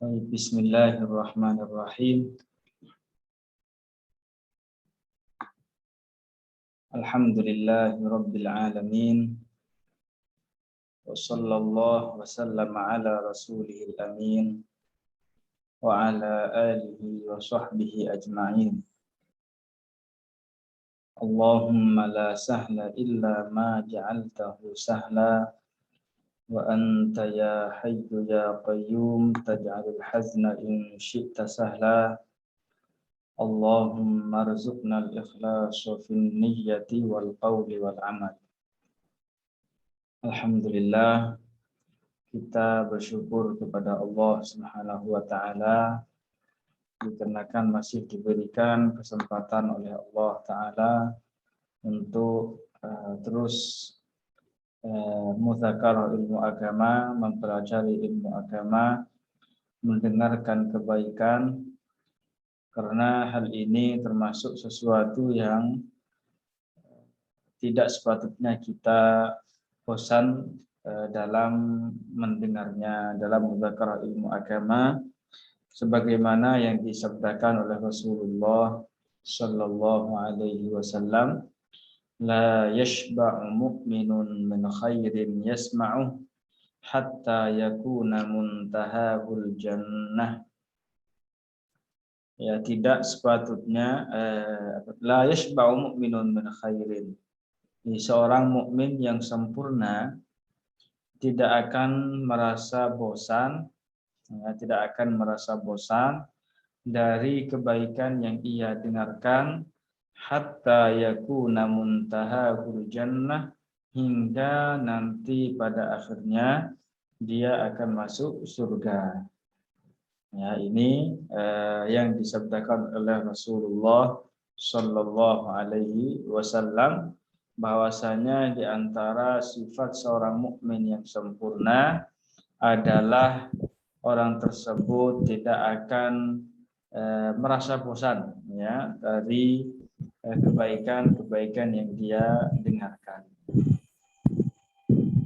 Bismillahirrahmanirrahim. Alhamdulillahirabbil alamin. Wa sallallahu wa sallama ala rasulihil amin wa ala alihi wa sahbihi ajma'in. Allahumma la sahla illa ma ja'altahu sahla wa anta ya hayyu ya qayyum taj'alul hazna in syi'ta sahla. Allahumma arzuqna al-ikhlasa fin niyyati wal qawli wal amal. Alhamdulillah, kita bersyukur kepada Allah Subhanahu wa taala dikarenakan masih diberikan kesempatan oleh Allah taala untuk terus mudzakarah ilmu agama, mempelajari ilmu agama, mendengarkan kebaikan, karena hal ini termasuk sesuatu yang tidak sepatutnya kita bosan dalam mendengarnya, dalam mudzakarah ilmu agama, sebagaimana yang disabdakan oleh Rasulullah Sallallahu Alaihi Wasallam, la yashba'u mu'minun min khairin yasma'u hatta yakuna muntahahul jannah. Ya, tidak sepatutnya la yashba'u mu'minun min khairin. Seorang mukmin yang sempurna tidak akan merasa bosan, tidak akan merasa bosan dari kebaikan yang ia dengarkan, hatta yakuna muntahahul jannah, hingga nanti pada akhirnya dia akan masuk surga. Ya, ini yang disabdakan oleh Rasulullah Sallallahu Alaihi Wasallam, bahwasanya di antara sifat seorang mukmin yang sempurna adalah orang tersebut tidak akan merasa bosan, ya, dari kebaikan-kebaikan yang dia dengarkan.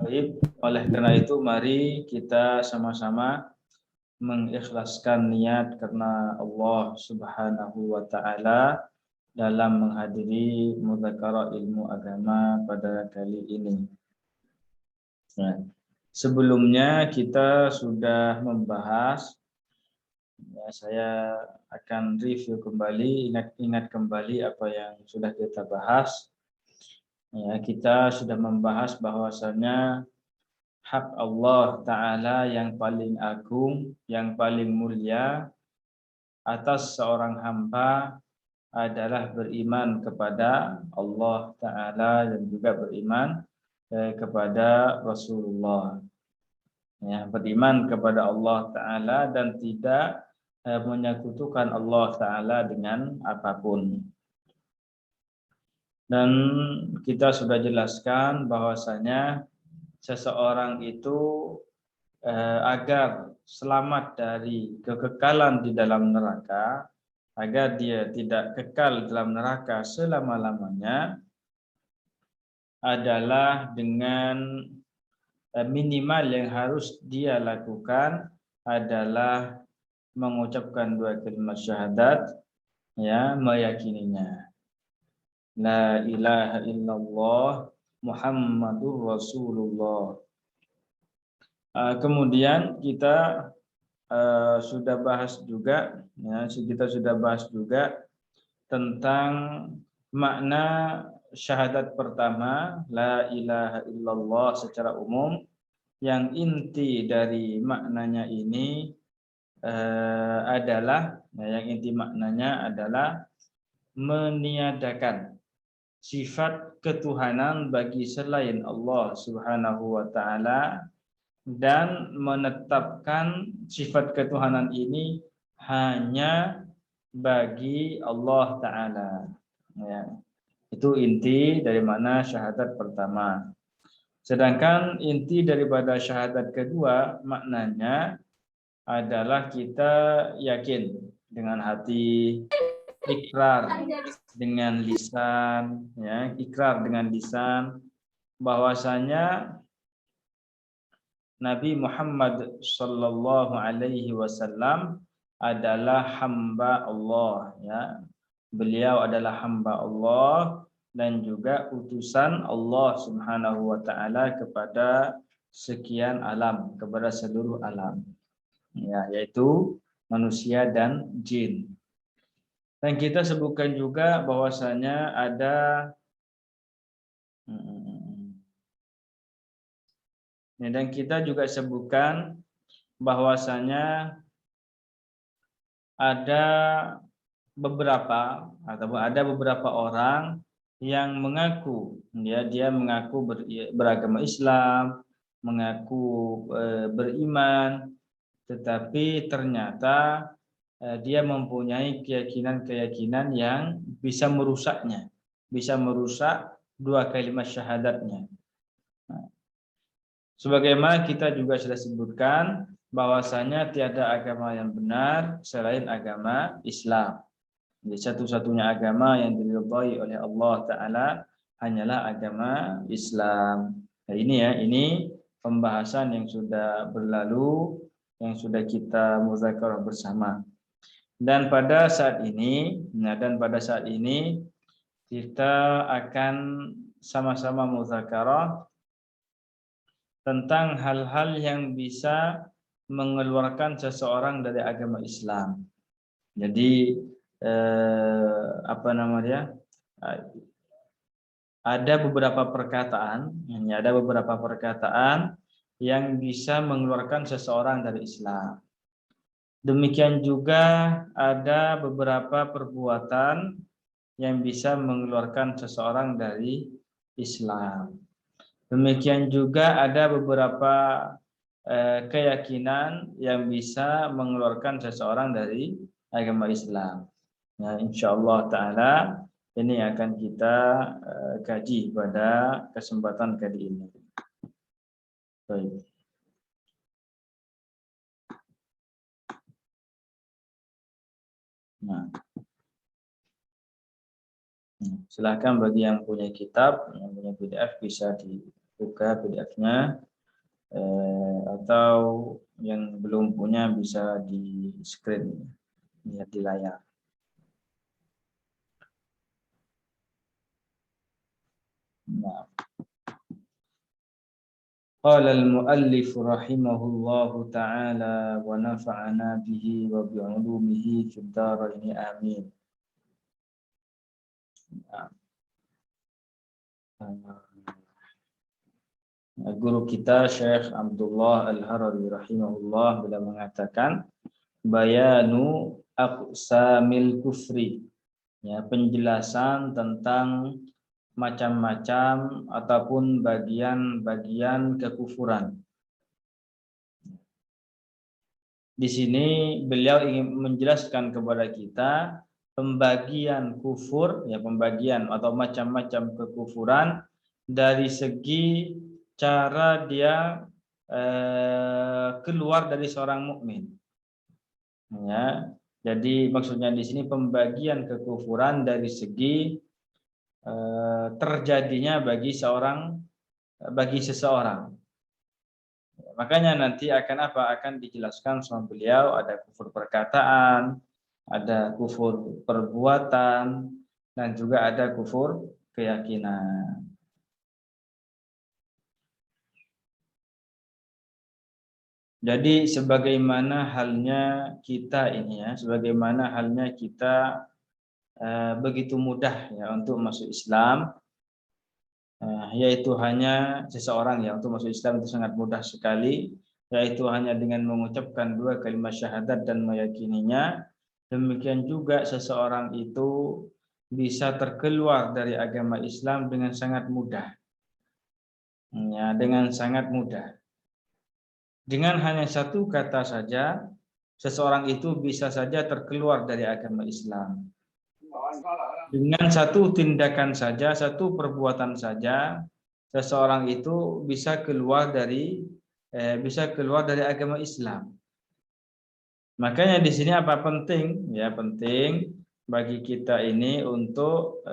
Baik, oleh karena itu mari kita sama-sama mengikhlaskan niat karena Allah Subhanahu wa taala dalam menghadiri mudzakarah ilmu agama pada kali ini. Nah, sebelumnya kita sudah membahas, ya, saya akan review kembali, ingat kembali apa yang sudah kita bahas. Ya, kita sudah membahas bahwasanya hak Allah Ta'ala yang paling agung, yang paling mulia atas seorang hamba adalah beriman kepada Allah Ta'ala dan juga beriman kepada Rasulullah. Ya, beriman kepada Allah Ta'ala dan tidak menyekutukan Allah Ta'ala dengan apapun. Dan kita sudah jelaskan bahwasanya seseorang itu agar selamat dari kekekalan di dalam neraka, agar dia tidak kekal dalam neraka selama-lamanya, adalah dengan minimal yang harus dia lakukan adalah mengucapkan dua kalimat syahadat, ya, meyakininya. La ilaha illallah Muhammadur Rasulullah. Kemudian kita sudah bahas juga, ya, kita sudah bahas juga tentang makna syahadat pertama, la ilaha illallah, secara umum, yang inti dari maknanya ini adalah, yang inti maknanya adalah meniadakan sifat ketuhanan bagi selain Allah Subhanahu wa taala dan menetapkan sifat ketuhanan ini hanya bagi Allah Ta'ala. Ya, itu inti dari makna syahadat pertama. Sedangkan inti daripada syahadat kedua maknanya adalah kita yakin dengan hati, ikrar dengan lisan, ya, ikrar dengan lisan bahwasanya Nabi Muhammad sallallahu alaihi wasallam adalah hamba Allah, ya. Beliau adalah hamba Allah dan juga utusan Allah Subhanahu wa taala kepada sekian alam, kepada seluruh alam. Ya, yaitu manusia dan jin. Dan kita sebutkan juga bahwasanya ada dan kita juga sebutkan bahwasanya ada beberapa orang yang mengaku dia mengaku beragama Islam, mengaku beriman, tetapi ternyata dia mempunyai keyakinan-keyakinan yang bisa merusaknya, bisa merusak dua kalimat syahadatnya. Sebagaimana kita juga sudah sebutkan bahwasanya tiada agama yang benar selain agama Islam. Jadi satu-satunya agama yang diridhai oleh Allah Ta'ala hanyalah agama Islam. Nah, ini pembahasan yang sudah berlalu, yang sudah kita muzakarah bersama. Dan pada saat ini kita akan sama-sama muzakarah tentang hal-hal yang bisa mengeluarkan seseorang dari agama Islam. Jadi ada beberapa perkataan yang bisa mengeluarkan seseorang dari Islam. Demikian juga ada beberapa perbuatan yang bisa mengeluarkan seseorang dari Islam. Demikian juga ada beberapa keyakinan yang bisa mengeluarkan seseorang dari agama Islam. Nah, insyaallah taala ini akan kita kaji pada kesempatan kali ini. Baik. Nah, silakan bagi yang punya kitab, yang punya PDF bisa dibuka PDF-nya, atau yang belum punya bisa di screen, lihat di layar. Nah, qala al-muallif rahimahullahu ta'ala wa nafa'ana bihi wa bi'ulumihi fid dharain amin. Guru kita Syekh Abdullah Al-Harari rahimahullah bila mengatakan bayanu aqsamil kufri, ya, penjelasan tentang macam-macam ataupun bagian-bagian kekufuran. Di sini beliau ingin menjelaskan kepada kita pembagian kufur, ya, pembagian atau macam-macam kekufuran dari segi cara dia keluar dari seorang mukmin. Ya, jadi maksudnya di sini pembagian kekufuran dari segi terjadinya bagi seseorang. Makanya nanti akan dijelaskan sama beliau, ada kufur perkataan, ada kufur perbuatan, dan juga ada kufur keyakinan. Jadi sebagaimana halnya kita begitu mudah, ya, untuk masuk Islam, yaitu hanya seseorang, ya, untuk masuk Islam itu sangat mudah sekali, yaitu hanya dengan mengucapkan dua kalimat syahadat dan meyakininya. Demikian juga seseorang itu bisa terkeluar dari agama Islam dengan sangat mudah, ya, dengan sangat mudah. Dengan hanya satu kata saja, seseorang itu bisa saja terkeluar dari agama Islam. Dengan satu tindakan saja, satu perbuatan saja, seseorang itu bisa keluar dari agama Islam. Makanya di sini apa penting? Ya, penting bagi kita ini untuk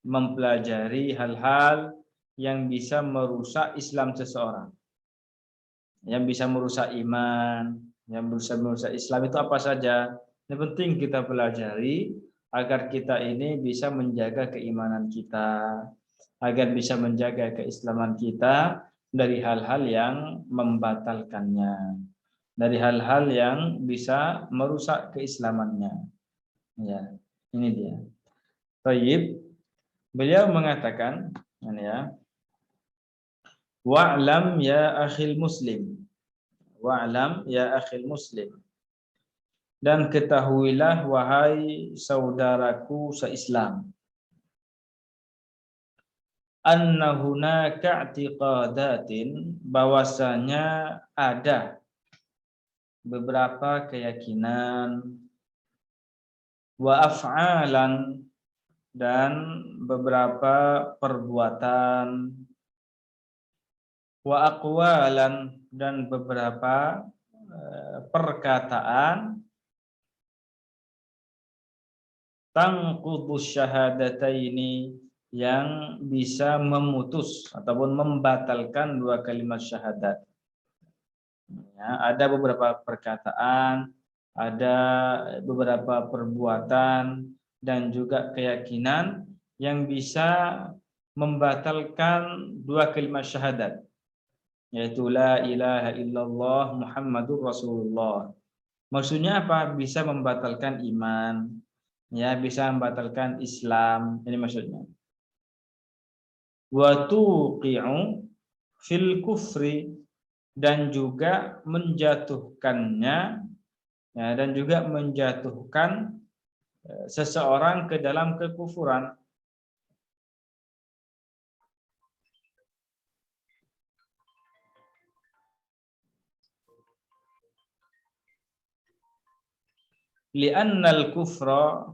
mempelajari hal-hal yang bisa merusak Islam seseorang. yang bisa merusak iman, yang bisa merusak Islam itu apa saja. Yang penting kita pelajari agar kita ini bisa menjaga keimanan kita, agar bisa menjaga keislaman kita dari hal-hal yang membatalkannya, dari hal-hal yang bisa merusak keislamannya. Ya, ini dia. Baik, beliau mengatakan, ya, wa'lam ya akhil muslim, wa'lam ya akhil muslim, dan ketahuilah wahai saudaraku seislam, anna hunaka i'tiqadatin, bahwasanya ada beberapa keyakinan, wa af'alan, dan beberapa perbuatan, wa aqwalan, dan beberapa perkataan, tanqudus syahadataini, yang bisa memutus ataupun membatalkan dua kalimat syahadat. Ya, ada beberapa perkataan, ada beberapa perbuatan, dan juga keyakinan yang bisa membatalkan dua kalimat syahadat, yaitu la ilaha illallah Muhammadur Rasulullah. Maksudnya apa? Bisa membatalkan iman, ya, bisa membatalkan Islam, ini maksudnya. Wa tuqi'u fil kufri, dan juga menjatuhkannya, ya, dan juga menjatuhkan seseorang ke dalam kekufuran. Li'annal kufra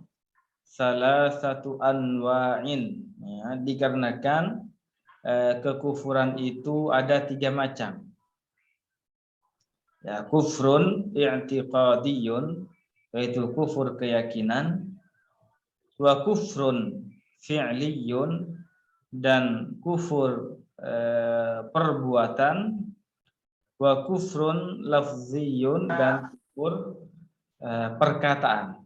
salasatu anwa'in, ya, dikarenakan kekufuran itu ada 3 macam. Ya, kufrun i'tiqadiyun, yaitu kufur keyakinan, wa kufrun fi'liyun, dan kufur perbuatan, wa kufrun lafziyun, dan kufur perkataan.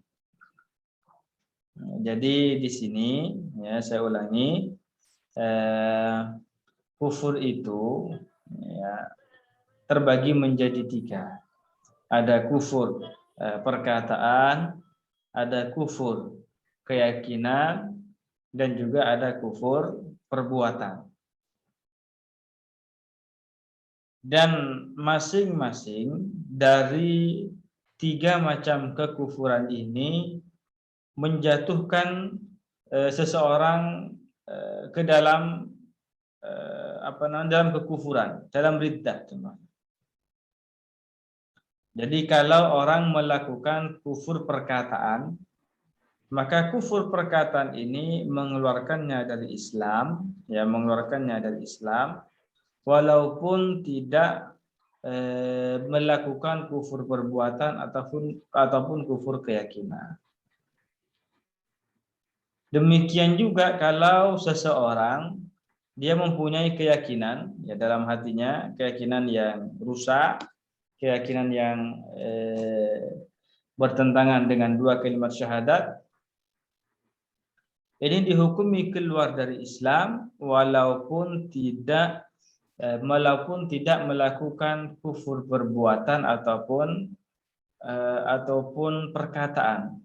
Jadi di sini, ya, saya ulangi, kufur itu, ya, terbagi menjadi 3. Ada kufur perkataan, ada kufur keyakinan, dan juga ada kufur perbuatan. Dan masing-masing dari 3 macam kekufuran ini menjatuhkan seseorang ke dalam dalam kekufuran, dalam riddah. Jadi kalau orang melakukan kufur perkataan, maka kufur perkataan ini mengeluarkannya dari Islam, ya, mengeluarkannya dari Islam, walaupun tidak melakukan kufur perbuatan ataupun kufur keyakinan. Demikian juga kalau seseorang dia mempunyai keyakinan, ya, dalam hatinya keyakinan yang rusak, keyakinan yang bertentangan dengan dua kalimat syahadat, ini dihukumi keluar dari Islam walaupun tidak melakukan kufur perbuatan ataupun perkataan.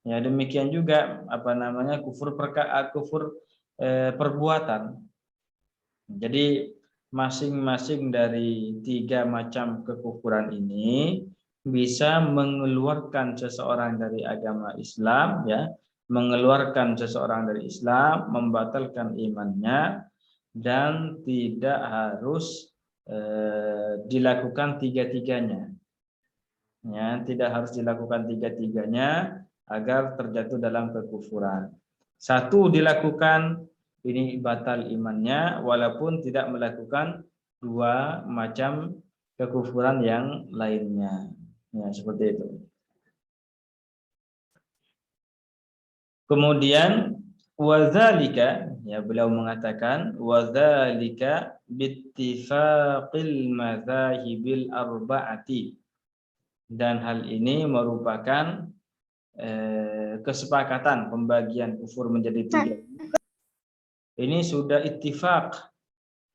Ya, demikian juga kufur perbuatan. Jadi masing-masing dari 3 macam kekufuran ini bisa mengeluarkan seseorang dari agama Islam, ya, mengeluarkan seseorang dari Islam, membatalkan imannya, dan tidak harus dilakukan 3-tiganya. Ya, tidak harus dilakukan 3-tiganya agar terjatuh dalam kekufuran. 1 dilakukan, ini batal imannya, walaupun tidak melakukan 2 macam kekufuran yang lainnya. Ya, seperti itu. Kemudian Wadzalika, ya beliau mengatakan wadzalika bittifaqil madzahibil arba'ati, dan hal ini merupakan kesepakatan pembagian kufur menjadi 3. Ini sudah ittifaq,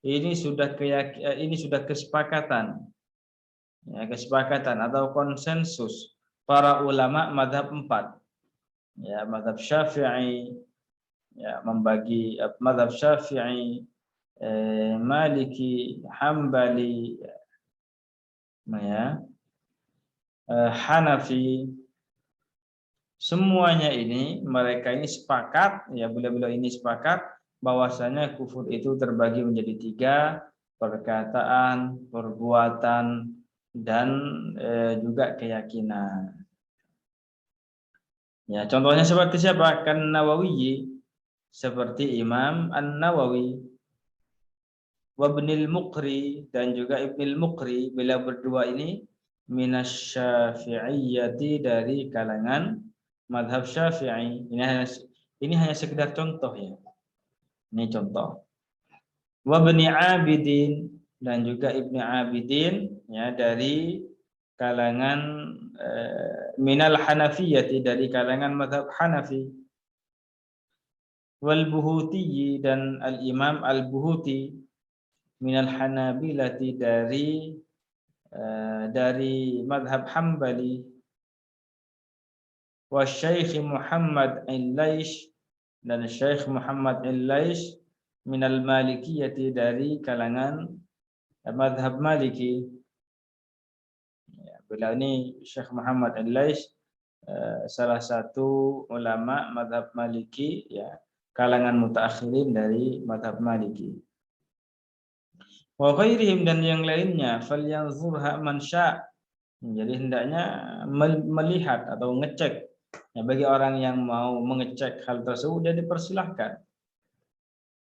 ini sudah kesepakatan, ya, kesepakatan atau konsensus para ulama mazhab 4, ya, mazhab Syafi'i, ya, membagi mazhab Syafi'i, Maliki, Hambali, ya, Hanafi, semuanya ini mereka ini sepakat, ya, beliau-beliau ini sepakat bahwasanya kufur itu terbagi menjadi 3, perkataan, perbuatan, dan juga keyakinan. Ya, contohnya seperti siapa? Kan Nawawi, seperti Imam An-Nawawi, Wabnil Muqri, dan juga Ibnil Muqri. Beliau berdua ini minasy-Syafi'iyyati, dari kalangan mazhab Syafi'i. Ini hanya sekedar contoh, ya. Ini contoh. Wabni Abidin, dan juga Ibni Abidin, ya, dari kalangan minal Hanafiyyati, dari kalangan mazhab Hanafi. Wal Buhuti, dan Al-Imam Al-Buhuti minal Hanabilati, dari madhab Hambali. Wa Syekh Muhammad Al-Laish, dan Syekh Muhammad Al-Laish minal Malikiyati, dari kalangan madhab Maliki. Ya, beliau ini Syekh Muhammad Al-Laish, salah satu ulama madhab Maliki, ya, kalangan mutaakhirin dari madhab Maliki. Wa ghairihim, dan yang lainnya, falyanzurha man sya'. Jadi hendaknya melihat atau ngecek, ya, bagi orang yang mau mengecek hal tersebut, dia dipersilahkan.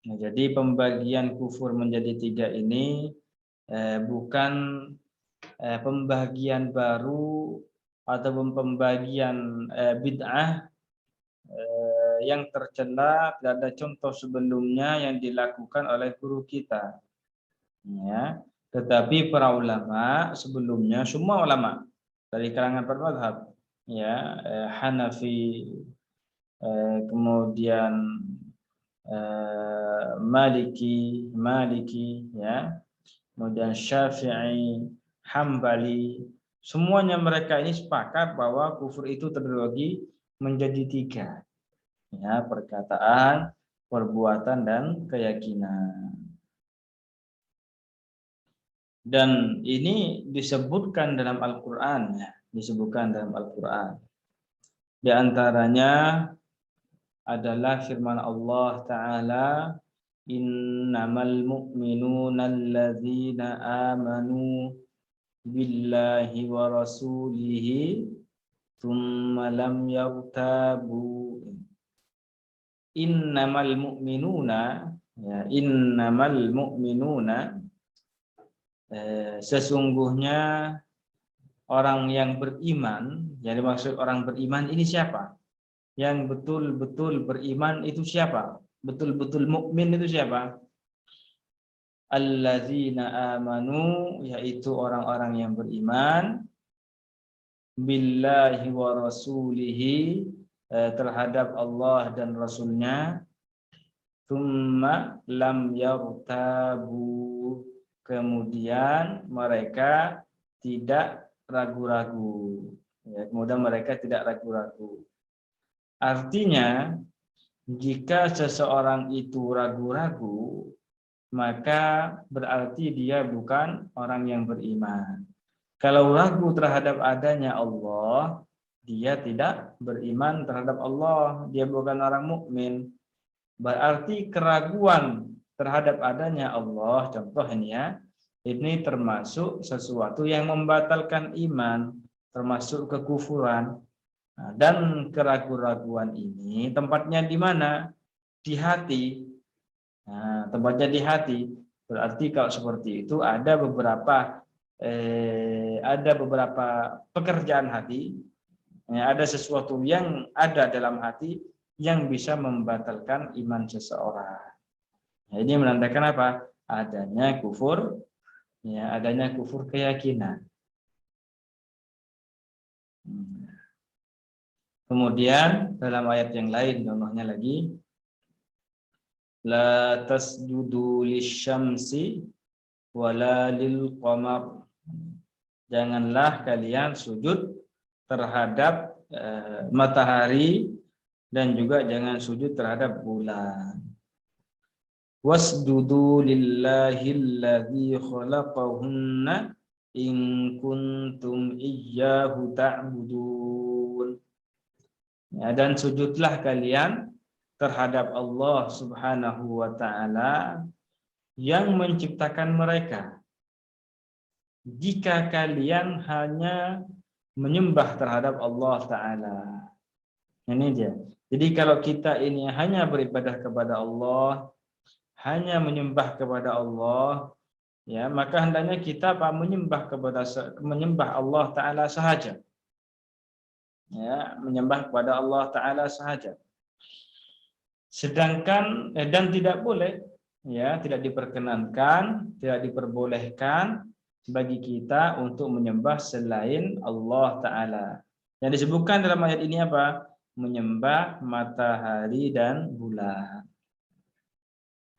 Nah, jadi pembagian kufur menjadi 3 ini bukan pembagian baru atau pembagian bid'ah yang tercela, tidak ada contoh sebelumnya yang dilakukan oleh guru kita, ya. Tetapi para ulama sebelumnya, semua ulama dari kalangan bermadzhab, ya, Hanafi, kemudian Maliki, ya, kemudian Syafi'i, Hambali, semuanya mereka ini sepakat bahwa kufur itu terbagi menjadi 3, ya, perkataan, perbuatan, dan keyakinan. Dan ini disebutkan dalam Al-Quran, ya, disebutkan dalam Al-Quran. Di antaranya adalah firman Allah Ta'ala, innamal mu'minuna alladzina amanu billahi wa rasulihi thumma lam yartabu. Innamal mu'minuna, ya, innamal mu'minuna, sesungguhnya orang yang beriman. Yang dimaksud orang beriman ini siapa? Yang betul-betul beriman itu siapa? Betul-betul mukmin itu siapa? Alladzina amanu, yaitu orang-orang yang beriman billahi wa rasulihi, terhadap Allah dan Rasulnya, tsumma lam yartabu, kemudian mereka tidak ragu-ragu, ya, kemudian mereka tidak ragu-ragu. Artinya, jika seseorang itu ragu-ragu, maka berarti dia bukan orang yang beriman. Kalau ragu terhadap adanya Allah, dia tidak beriman terhadap Allah, dia bukan orang mukmin. Berarti keraguan terhadap adanya Allah, contohnya, ini termasuk sesuatu yang membatalkan iman, termasuk kekufuran. Nah, dan keraguan-raguan ini tempatnya di mana? Di hati. Nah, tempatnya di hati. Berarti kalau seperti itu ada beberapa pekerjaan hati, ya, ada sesuatu yang ada dalam hati yang bisa membatalkan iman seseorang. Nah, ini menandakan apa? Adanya kufur, ya, adanya kufur keyakinan. Kemudian dalam ayat yang lain contohnya lagi, la tasjudu lisyamsi wala lil qamar. Janganlah kalian sujud terhadap matahari dan juga jangan sujud terhadap bulan. Wasjudu lillahilladzi khalaqahunna in kuntum iyyahu ta'budun. Ya, dan sujudlah kalian terhadap Allah Subhanahu wa taala yang menciptakan mereka. Jika kalian hanya menyembah terhadap Allah taala. Ini dia. Jadi kalau kita ini hanya beribadah kepada Allah, hanya menyembah kepada Allah, ya, maka hendaknya kita menyembah Allah taala sahaja. Ya, menyembah kepada Allah taala sahaja. Sedangkan dan tidak boleh, ya, tidak diperkenankan, tidak diperbolehkan bagi kita untuk menyembah selain Allah taala. Yang disebutkan dalam ayat ini apa? Menyembah matahari dan bulan.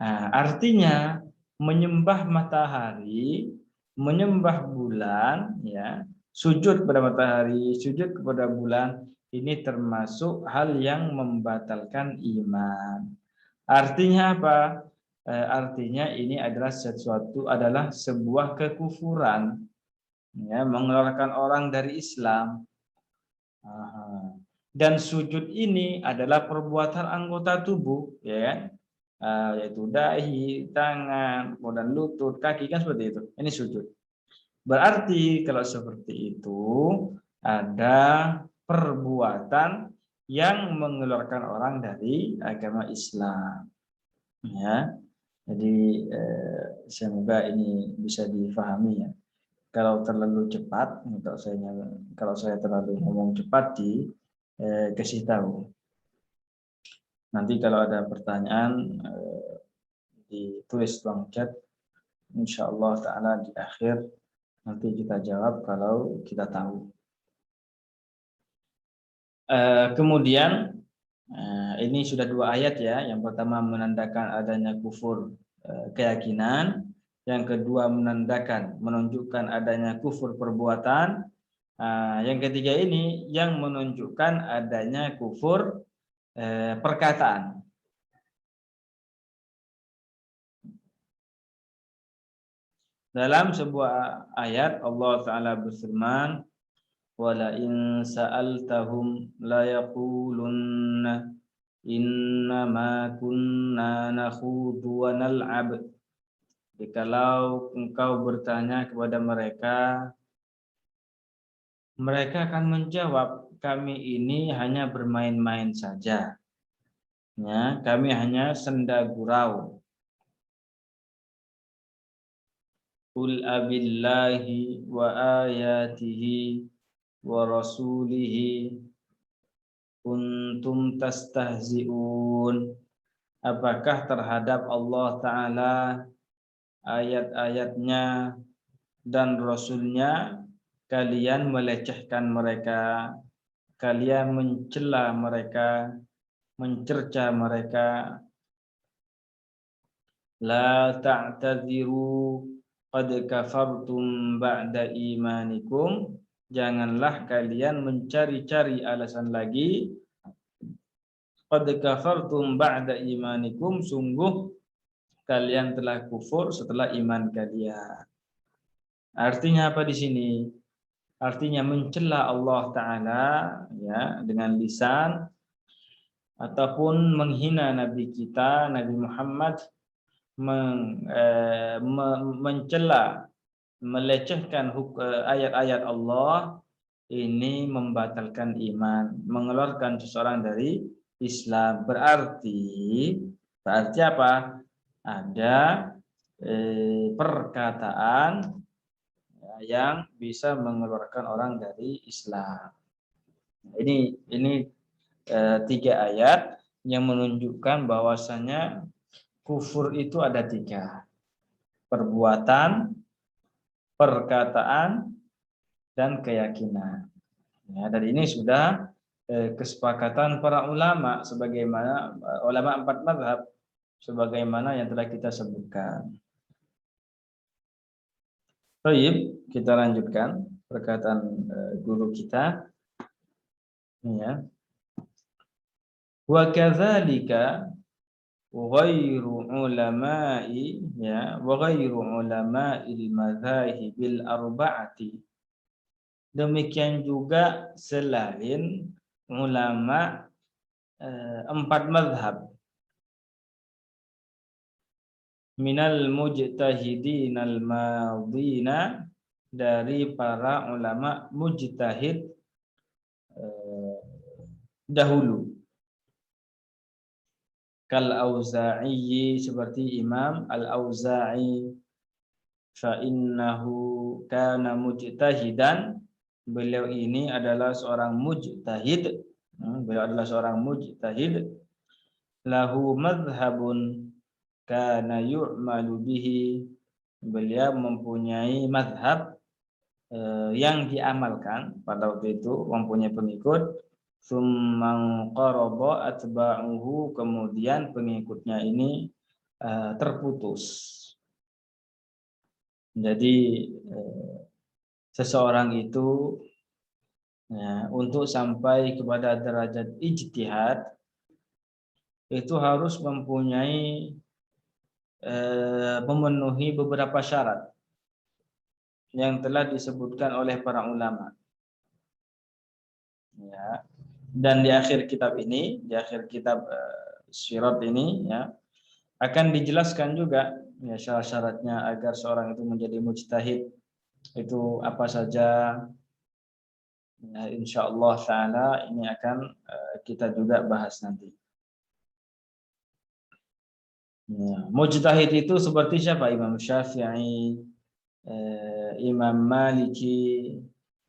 Nah, artinya menyembah matahari, menyembah bulan, ya, sujud kepada matahari, sujud kepada bulan, ini termasuk hal yang membatalkan iman. Artinya apa? Artinya ini adalah sebuah kekufuran, ya, mengeluarkan orang dari Islam. Aha. Dan sujud ini adalah perbuatan anggota tubuh, ya kan? Yaitu dahi, tangan, kemudian lutut, kaki, kan seperti itu. Ini sujud. Berarti kalau seperti itu ada perbuatan yang mengeluarkan orang dari agama Islam. Ya, jadi semoga ini bisa difahami ya. Kalau terlalu cepat, kalau saya terlalu ngomong cepat kasih tahu. Nanti kalau ada pertanyaan ditulis ruang chat. Insyaallah taala di akhir nanti kita jawab kalau kita tahu. Kemudian ini sudah 2 ayat ya. Yang pertama menandakan adanya kufur keyakinan, yang kedua menunjukkan adanya kufur perbuatan, yang ketiga ini yang menunjukkan adanya kufur perkataan. Dalam sebuah ayat Allah taala berfirman, wala in sa'altahum la yaqulunna innama kunna nakhudu wa nal'ab. Jikalau engkau bertanya kepada mereka, mereka akan menjawab, kami ini hanya bermain-main saja. Ya, kami hanya senda gurau. Qul abillahi wa ayatihi wa rasulihi kuntum tastahzi'un. Apakah terhadap Allah Ta'ala, ayat-ayatnya dan Rasulnya kalian melecehkan mereka, kalian mencela mereka, mencerca mereka? La ta'tadiru qad kafartum ba'da imanikum. Janganlah kalian mencari-cari alasan lagi. Qad kafartum ba'da imanikum, sungguh kalian telah kufur setelah iman kalian. Artinya apa di sini? Artinya mencela Allah Ta'ala ya dengan lisan, ataupun menghina Nabi kita Nabi Muhammad, mencela, melecehkan ayat-ayat Allah, ini membatalkan iman, mengeluarkan seseorang dari Islam. Berarti apa? Ada perkataan yang bisa mengeluarkan orang dari Islam. Ini 3 ayat yang menunjukkan bahwasanya kufur itu ada 3. Perbuatan, perkataan, dan keyakinan. Ya, dan ini sudah kesepakatan para ulama sebagaimana ulama 4 mazhab sebagaimana yang telah kita sebutkan. Baik, kita lanjutkan perkataan guru kita. Ya. Wa kadzalika ghairu ulama'i ya wa ghairu ulama'il madzahibil arba'ati. Demikian juga selain ulama 4 mazhab minal mujtahidin al madina, dari para ulama mujtahid dahulu, kal Auza'i, seperti Imam Al-Auza'i, fa innahu kana mujtahidan, beliau ini adalah seorang mujtahid, beliau adalah seorang mujtahid, lahu madhhabun kana yu'malu bihi, beliau mempunyai madhab yang diamalkan pada waktu itu, mempunyai pengikut. Summan qaraba atba'uhu, kemudian pengikutnya ini terputus. Jadi seseorang itu ya, untuk sampai kepada derajat ijtihad itu harus mempunyai memenuhi beberapa syarat yang telah disebutkan oleh para ulama. Ya. Dan di akhir kitab ini, di akhir kitab Syirat ini ya, akan dijelaskan juga ya syarat-syaratnya agar seorang itu menjadi mujtahid itu apa saja. Ya, insyaallah taala ini akan kita juga bahas nanti. Ya, mujtahid itu seperti siapa? Imam Syafi'i, Imam Maliki,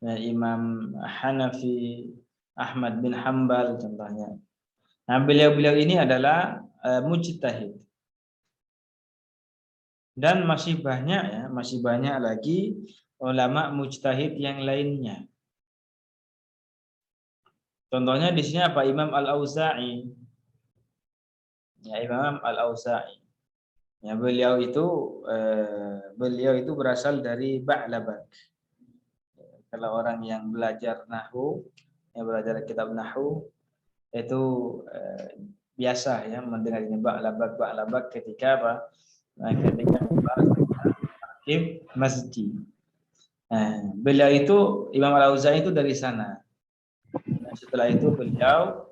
Imam Hanafi, Ahmad bin Hambal contohnya. Nah, beliau-beliau ini adalah mujtahid. Dan masih banyak ya, masih banyak lagi ulama mujtahid yang lainnya. Contohnya di sini apa? Imam Al-Auza'i. Ya, Imam Al-Auza'i. Ya, beliau itu berasal dari Ba'labak. Kalau orang yang belajar nahwu, yang belajar kitab nahwu itu biasa ya mendengar ini Ba'labak ketika apa? Nah, ketika membahas tentang tarkib masjid. Nah, beliau itu Imam Al-Auza'i itu dari sana. Nah, setelah itu beliau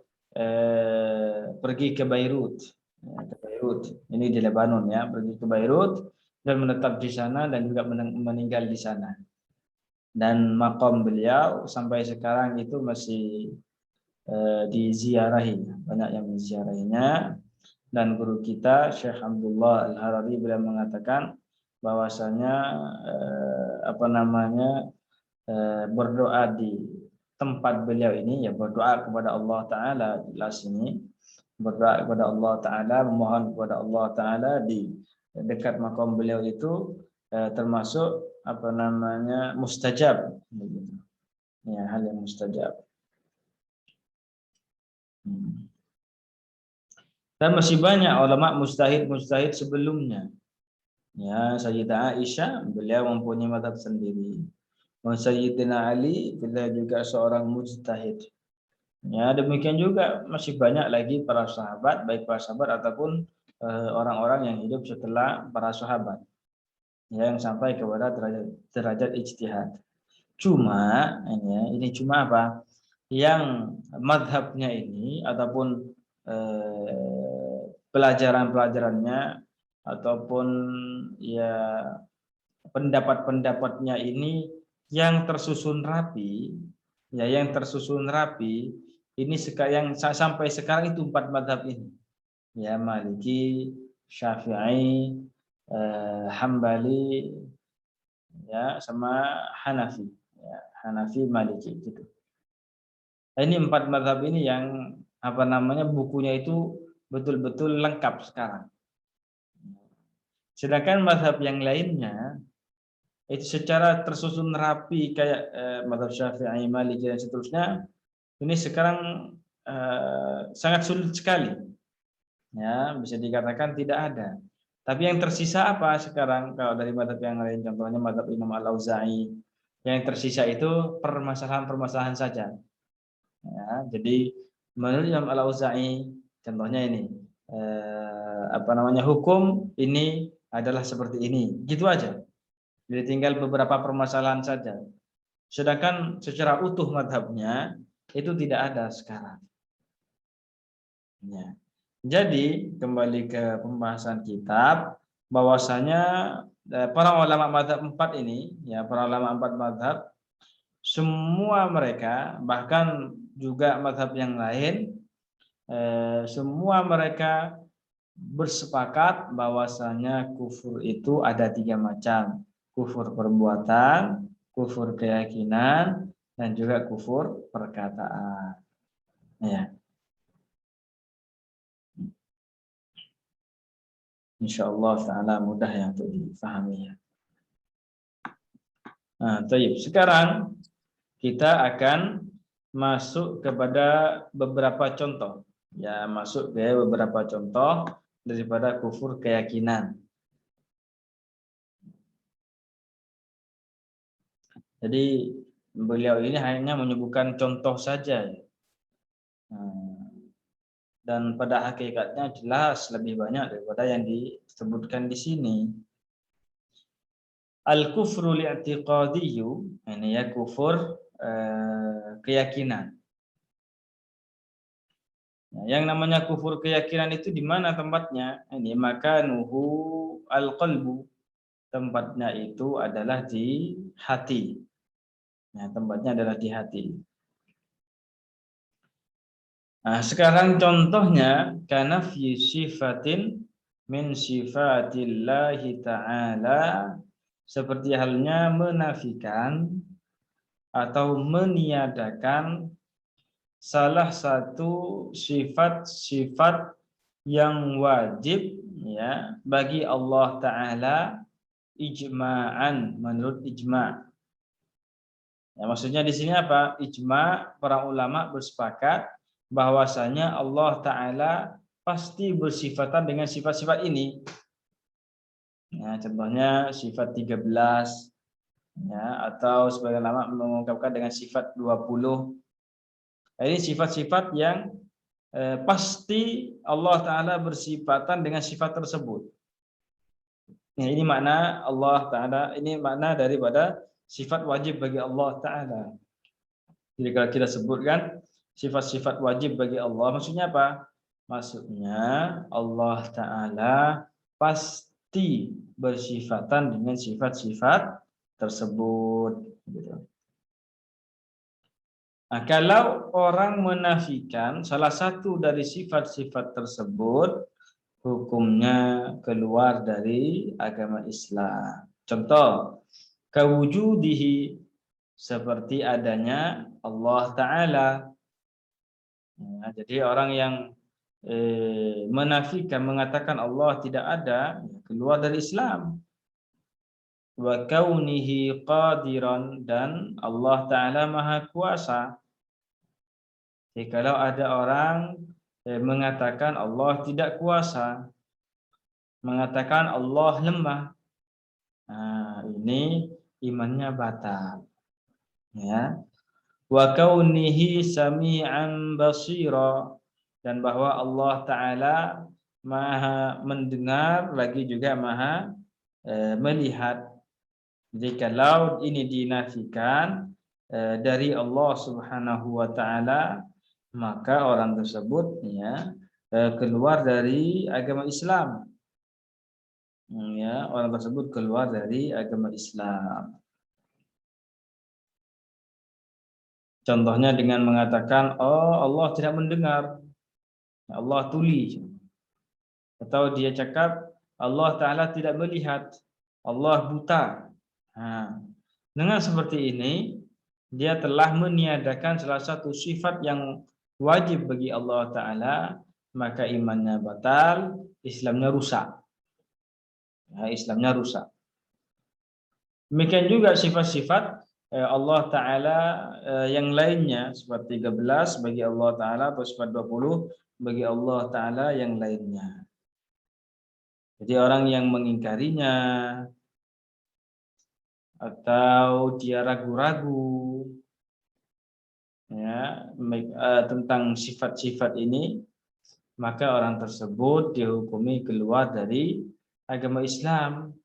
pergi ke Beirut. Ya, ke Beirut. Ini di Lebanon ya, pergi ke Beirut dan menetap di sana dan juga meninggal di sana. Dan makam beliau sampai sekarang itu masih diziarahi, banyak yang menziarahinya. Dan guru kita Syekh Abdullah Al-Harari beliau mengatakan bahwasanya berdoa di tempat beliau ini ya berdoa kepada Allah Taala, jelas ini berdoa kepada Allah Taala, memohon kepada Allah Taala di dekat makam beliau itu termasuk mustajab, ya, hal yang mustajab. Dan masih banyak ulama mujtahid sebelumnya. Ya, Sayyidah Aisyah beliau mempunyai mazhab sendiri. Sayyidina Ali beliau juga seorang mujtahid. Ya, demikian juga masih banyak lagi para sahabat, baik para sahabat ataupun orang-orang yang hidup setelah para sahabat, ya, yang sampai kepada derajat ijtihad. Cuma ini cuma apa? Yang madhabnya ini ataupun pelajaran-pelajarannya ataupun ya pendapat-pendapatnya ini yang tersusun rapi, ya yang tersusun rapi ini yang sampai sekarang itu 4 mazhab ini. Ya, Maliki, Syafi'i, Hambali, ya sama Hanafi. Ya, Hanafi, Maliki gitu. Ini 4 mazhab ini yang bukunya itu betul-betul lengkap sekarang. Sedangkan mazhab yang lainnya itu secara tersusun rapi kayak mazhab Syafi'i, Maliki dan seterusnya, ini sekarang sangat sulit sekali. Ya, bisa dikatakan tidak ada. Tapi yang tersisa apa sekarang kalau dari mazhab yang lain, contohnya mazhab Imam Al-Auza'i, yang tersisa itu permasalahan-permasalahan saja. Ya, jadi menurut Imam Al-Auza'i, contohnya ini, hukum ini adalah seperti ini, gitu aja. Jadi tinggal beberapa permasalahan saja. Sedangkan secara utuh madhabnya itu tidak ada sekarang. Ya. Jadi kembali ke pembahasan kitab, bahwasanya para ulama madhab 4 ini, ya para ulama 4 madhab, semua mereka bahkan juga madhab yang lain, semua mereka bersepakat bahwasanya kufur itu ada 3 macam: kufur perbuatan, kufur keyakinan, dan juga kufur perkataan. Ya. Insyaallah taala mudah ya untuk difahami ya. Nah, sekarang kita akan masuk kepada beberapa contoh. Ya, masuk ke beberapa contoh daripada kufur keyakinan. Jadi beliau ini hanya menyebutkan contoh saja. Dan pada hakikatnya jelas lebih banyak daripada yang disebutkan di sini. Al-kufru li'tiqadiyyu, ini ya kufur keyakinan. Nah, yang namanya kufur keyakinan itu di mana tempatnya? Ini makanuhu al-qalbu. Tempatnya itu adalah di hati. Nah, tempatnya adalah di hati. Nah, sekarang contohnya kana fi sifatin min sifatillahi ta'ala, seperti halnya menafikan atau meniadakan salah satu sifat-sifat yang wajib ya bagi Allah Ta'ala ijma'an, menurut ijma'. Ya, maksudnya di sini apa? Ijma', para ulama bersepakat bahwasanya Allah Ta'ala pasti bersifatan dengan sifat-sifat ini. Ya, contohnya sifat 13, ya, atau sebagian ulama mengungkapkan dengan sifat 20. Nah, ini sifat-sifat yang pasti Allah Ta'ala bersifatan dengan sifat tersebut. Nah, ini makna Allah Ta'ala, ini makna daripada sifat wajib bagi Allah Ta'ala. Jadi kalau kita sebutkan sifat-sifat wajib bagi Allah, maksudnya apa? Maksudnya Allah Ta'ala pasti bersifatan dengan sifat-sifat tersebut. Gitu. Nah, kalau orang menafikan salah satu dari sifat-sifat tersebut, hukumnya keluar dari agama Islam. Contoh, kewujudihi, seperti adanya Allah Ta'ala. Nah, jadi orang yang menafikan, mengatakan Allah tidak ada, keluar dari Islam. Wa kaunihi qadiran, dan Allah Ta'ala maha kuasa. Jadi kalau ada orang mengatakan Allah tidak kuasa, mengatakan Allah lemah, nah, ini imannya batal. Ya. Wa kaunihi sami'an basira, dan bahwa Allah Ta'ala maha mendengar, lagi juga maha melihat. Jadi kalau ini dinafikan dari Allah Subhanahu wa Ta'ala, maka orang tersebut ya keluar dari agama Islam. Ya, orang tersebut keluar dari agama Islam. Contohnya dengan mengatakan, oh Allah tidak mendengar, Allah tuli. Atau dia cakap Allah Ta'ala tidak melihat, Allah buta. Nah, dengan seperti ini, dia telah meniadakan salah satu sifat yang wajib bagi Allah Ta'ala, maka imannya batal, Islamnya rusak. Ya, Islamnya rusak. Demikian juga sifat-sifat Allah Ta'ala yang lainnya, sifat 13 bagi Allah Ta'ala atau sifat 20 bagi Allah Ta'ala yang lainnya. Jadi orang yang mengingkarinya atau dia ragu-ragu ya tentang sifat-sifat ini, maka orang tersebut dihukumi keluar dari agama Islam.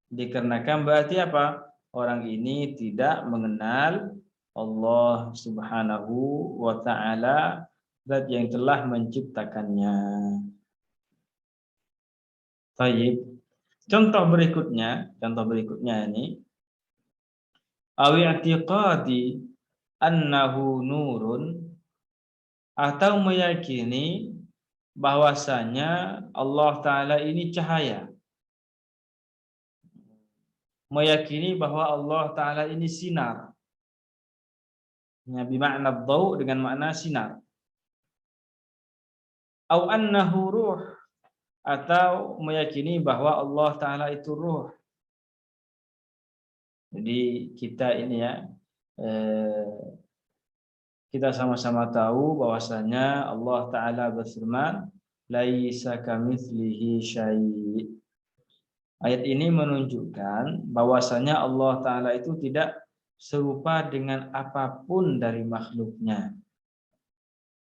Dikarenakan berarti apa? Orang ini tidak mengenal Allah Subhanahu wa taala, zat yang telah menciptakannya. Baik. Contoh berikutnya ini awi'tiqadi annahu nurun, atau meyakini bahwasanya Allah Ta'ala ini cahaya. Meyakini bahwa Allah Ta'ala ini sinar. Ya, bimakna dhau dengan makna sinar. Au annahu ruh, atau meyakini bahwa Allah Ta'ala itu ruh. Jadi kita ini ya, kita sama-sama tahu bahwasanya Allah Ta'ala berfirman, laisa kamitslihi syai'. Ayat ini menunjukkan bahwasanya Allah Ta'ala itu tidak serupa dengan apapun dari makhluknya.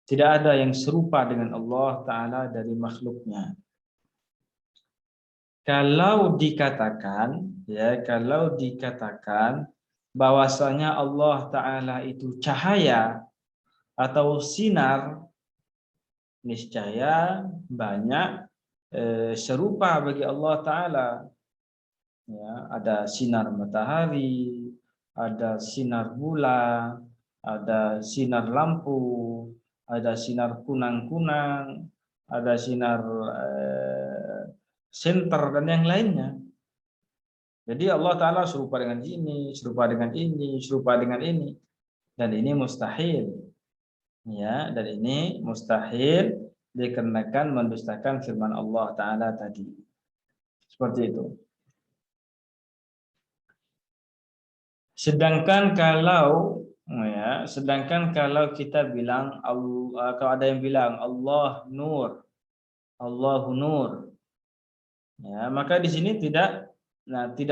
Tidak ada yang serupa dengan Allah Ta'ala dari makhluknya. Kalau dikatakan bahwasanya Allah Ta'ala itu cahaya atau sinar, niscaya banyak serupa bagi Allah Ta'ala. Ya, ada sinar matahari, ada sinar bulan, ada sinar lampu, ada sinar kunang-kunang, ada sinar senter dan yang lainnya. Jadi Allah Ta'ala serupa dengan ini, serupa dengan ini, serupa dengan ini. Dan ini mustahil. Ya, dan ini mustahil dikarenakan mendustakan firman Allah Ta'ala tadi. Seperti itu. Sedangkan kalau kita bilang kalau ada yang bilang Allah nur, Allahu nur, ya, maka di sini tidak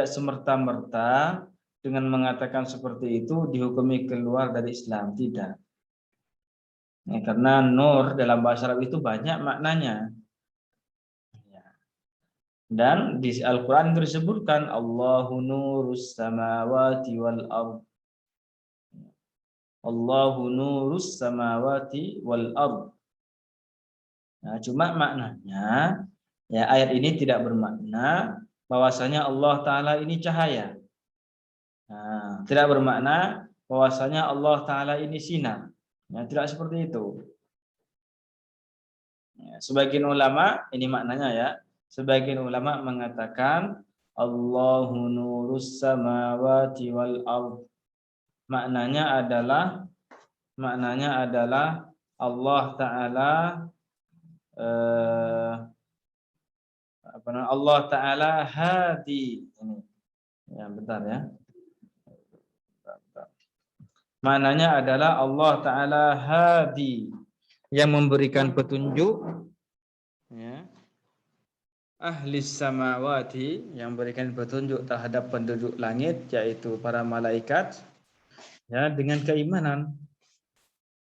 semerta-merta dengan mengatakan seperti itu dihukumi keluar dari Islam, tidak. Ya, karena nur dalam bahasa Arab itu banyak maknanya. Dan di Al-Quran disebutkan Allahu nurus samawati wal ard. Allahu nurus samawati wal ard. Nah, cuma maknanya ya ayat ini tidak bermakna bahwasanya Allah Ta'ala ini cahaya. Nah, tidak bermakna bahwasanya Allah Ta'ala ini sinar. Ya, tidak seperti itu. Ya, sebagian ulama, ini maknanya ya, sebagian ulama mengatakan Allahu nurus samawati wal ard. Maknanya adalah Allah Ta'ala Allah Ta'ala hadi. Ini. Ya, bentar ya. Maknanya adalah Allah Ta'ala hadi, yang memberikan petunjuk ya, ahli samawati, yang memberikan petunjuk terhadap penduduk langit, yaitu para malaikat ya, dengan keimanan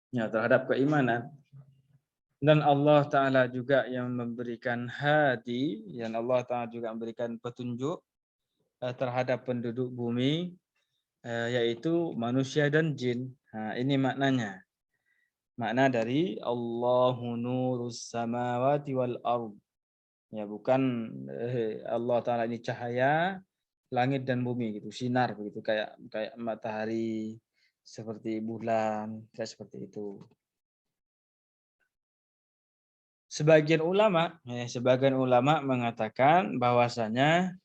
ya, terhadap keimanan. Dan Allah Ta'ala juga yang memberikan hadi, yang Allah Ta'ala juga memberikan petunjuk terhadap penduduk bumi, yaitu manusia dan jin. Nah, ini maknanya. Makna dari Allahu nurus samawati wal ard. Ya, bukan Allah Ta'ala ini cahaya langit dan bumi gitu, sinar begitu, kayak matahari, seperti bulan, kayak seperti itu. Sebagian ulama mengatakan bahwasanya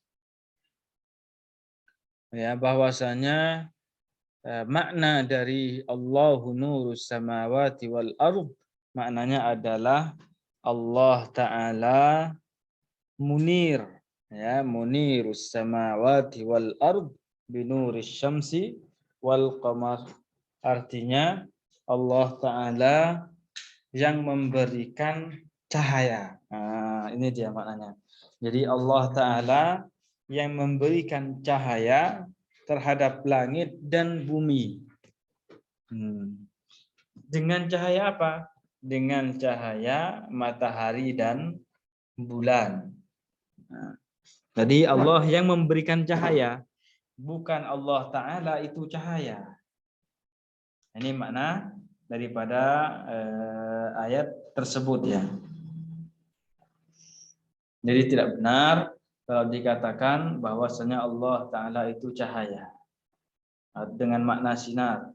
makna dari Allahu nurus samawati wal ard, maknanya adalah Allah Ta'ala munir, ya, munirus samawati wal ard binuris syamsi wal qamar. Artinya Allah Ta'ala yang memberikan cahaya. Nah, ini dia maknanya. Jadi Allah Ta'ala yang memberikan cahaya terhadap langit dan bumi. Dengan cahaya apa? Dengan cahaya matahari dan bulan. Nah, jadi Allah yang memberikan cahaya, bukan Allah Ta'ala itu cahaya. Ini makna daripada ayat tersebut ya. Jadi tidak benar kalau dikatakan bahwasanya Allah Ta'ala itu cahaya dengan makna sinar,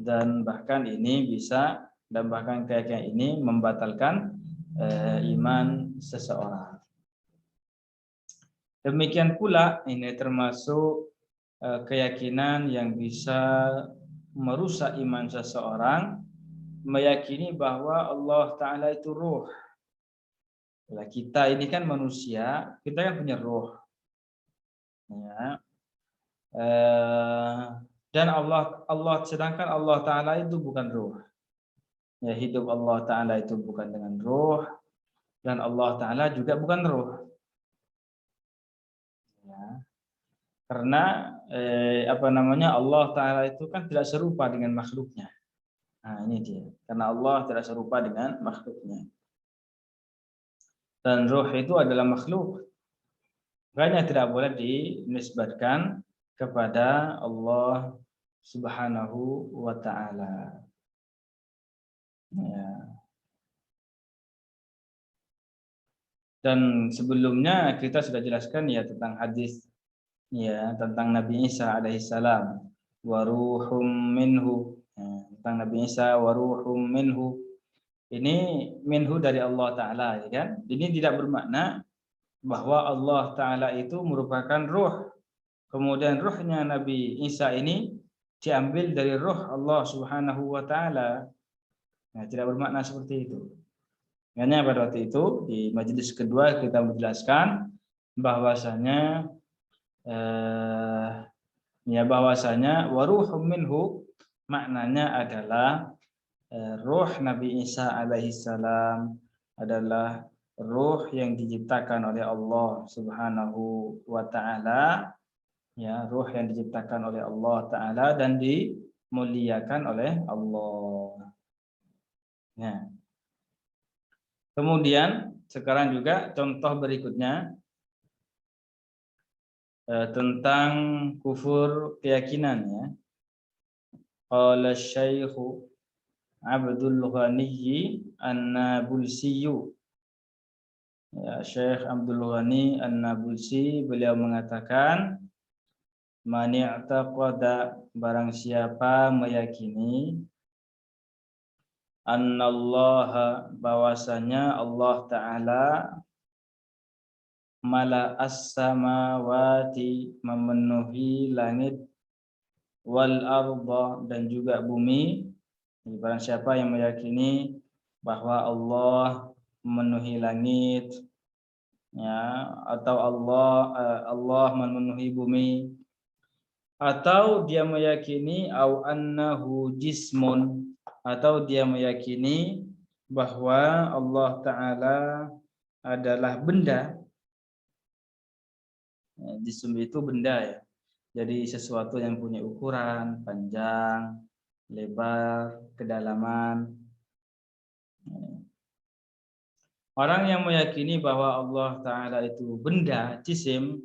dan bahkan ini bisa, dan bahkan keyakinan ini membatalkan iman seseorang. Demikian pula ini termasuk keyakinan yang bisa merusak iman seseorang, meyakini bahwa Allah Ta'ala itu ruh. Nah, kita ini kan manusia, kita kan punya ruh. Ya. Dan Allah sedangkan Allah Ta'ala itu bukan ruh. Ya, hidup Allah Ta'ala itu bukan dengan ruh, dan Allah Ta'ala juga bukan ruh. Ya. Karena Allah Ta'ala itu kan tidak serupa dengan makhluknya. Nah, ini dia. Karena Allah tidak serupa dengan makhluknya. Dan ruh itu adalah makhluk. Makanya tidak boleh dinisbatkan kepada Allah Subhanahu wa Ta'ala. Ya. Dan sebelumnya kita sudah jelaskan ya tentang hadis ya tentang Nabi Isa alaihissalam, wa ruhum minhu. Ya, tentang Nabi Isa wa ruhum minhu. Ini minhu dari Allah Ta'ala, ya kan? Ini tidak bermakna bahwa Allah Ta'ala itu merupakan ruh. Kemudian ruhnya Nabi Isa ini diambil dari ruh Allah Subhanahu wa Ta'ala. Nah, tidak bermakna seperti itu. Hanya pada waktu itu di majelis kedua kita menjelaskan bahwasanya waruhum minhu maknanya adalah ruh Nabi Isa alaihissalam adalah ruh yang diciptakan oleh Allah Subhanahu wa Ta'ala, ya, ruh yang diciptakan oleh Allah Ta'ala dan dimuliakan oleh Allah. Ya. Kemudian sekarang juga contoh berikutnya tentang kufur keyakinan ya. Qala Syekh Abdul Ghani An-Nabulsi. Ya, Syekh Abdul Ghani An-Nabulsi beliau mengatakan, man i'taqada, barang siapa meyakini, annallaha, bahwasanya Allah Ta'ala, mala as-samawati, memenuhi langit, wal arda, dan juga bumi. Barang siapa yang meyakini bahwa Allah memenuhi langit, ya, atau Allah memenuhi bumi, atau dia meyakini au annahu jismun, atau dia meyakini bahwa Allah Ta'ala adalah benda. Jism itu benda ya. Jadi sesuatu yang punya ukuran, panjang, lebar, kedalaman. Orang yang meyakini bahwa Allah Ta'ala itu benda, jisim,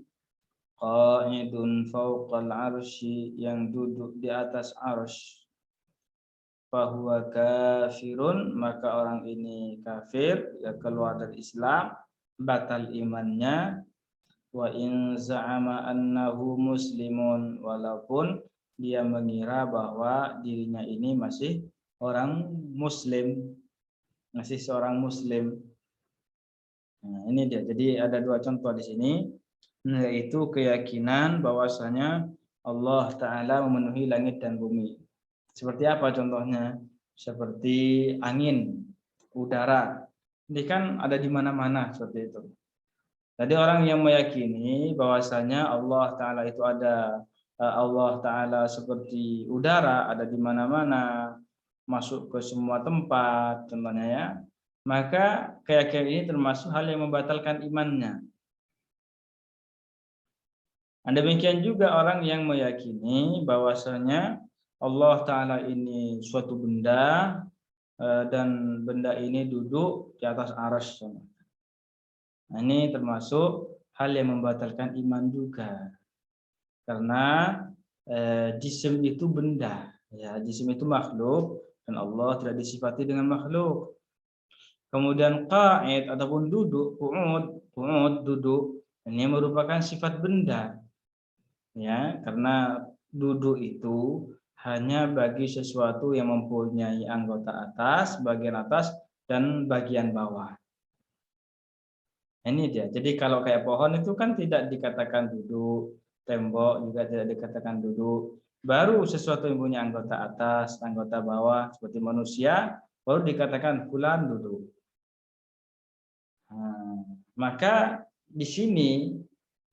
qa'idun fawqal arsy, yang duduk di atas arsy, fahuwa kafirun, maka orang ini kafir, ya, keluar dari Islam, batal imannya. Wa in za'ama annahu muslimun, walaupun dia mengira bahwa dirinya ini masih orang muslim, masih seorang muslim. Nah, ini dia. Jadi ada dua contoh di sini, yaitu keyakinan bahwasanya Allah Ta'ala memenuhi langit dan bumi. Seperti apa contohnya? Seperti angin, udara. Ini kan ada di mana-mana seperti itu. Jadi orang yang meyakini bahwasanya Allah Ta'ala itu ada, Allah Ta'ala seperti udara, ada di mana-mana, masuk ke semua tempat, contohnya ya, maka keyakinan ini termasuk hal yang membatalkan imannya. Demikian juga orang yang meyakini bahwasanya Allah Ta'ala ini suatu benda, dan benda ini duduk di atas arsy. Nah, ini termasuk hal yang membatalkan iman juga, karena jisim itu benda, ya, jisim itu makhluk dan Allah tidak disifati dengan makhluk. Kemudian qa'id ataupun duduk, qu'ud duduk, ini merupakan sifat benda, ya, karena duduk itu hanya bagi sesuatu yang mempunyai anggota atas, bagian atas dan bagian bawah. Ini dia. Jadi kalau kayak pohon itu kan tidak dikatakan duduk, tembok juga tidak dikatakan duduk. Baru sesuatu yang punya anggota atas, anggota bawah seperti manusia baru dikatakan fulan duduk. Nah, maka di sini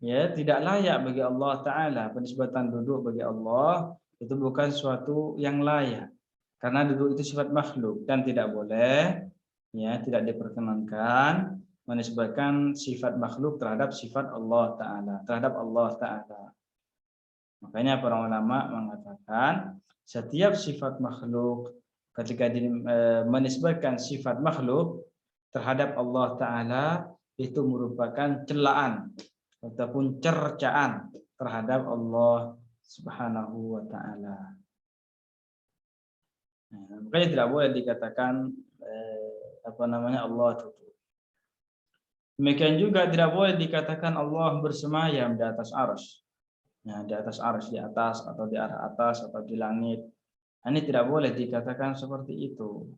ya tidak layak bagi Allah Ta'ala penisbatan duduk bagi Allah itu bukan suatu yang layak, karena duduk itu sifat makhluk dan tidak boleh, ya, tidak diperkenankan menisbatkan sifat makhluk terhadap sifat Allah Ta'ala, terhadap Allah Ta'ala. Makanya para ulama mengatakan setiap sifat makhluk ketika menisbatkan sifat makhluk terhadap Allah Ta'ala itu merupakan celaan ataupun cercaan terhadap Allah Subhanahu wa Ta'ala. Nah, makanya tidak boleh dikatakan Allah duduk. Demikian juga tidak boleh dikatakan Allah bersemayam di atas arsy. Nah, di atas arsy, di atas atau di arah atas atau di langit. Ini tidak boleh dikatakan seperti itu.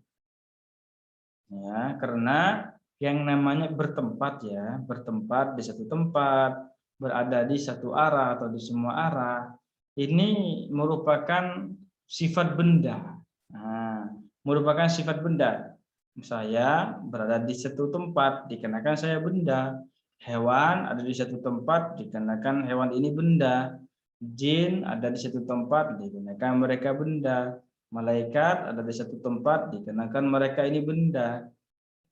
Ya, karena yang namanya bertempat, ya, bertempat di satu tempat, berada di satu arah atau di semua arah, ini merupakan sifat benda. Nah, merupakan sifat benda. Saya berada di satu tempat dikarenakan saya benda. Hewan ada di satu tempat dikarenakan hewan ini benda. Jin ada di satu tempat dikarenakan mereka benda. Malaikat ada di satu tempat dikarenakan mereka ini benda.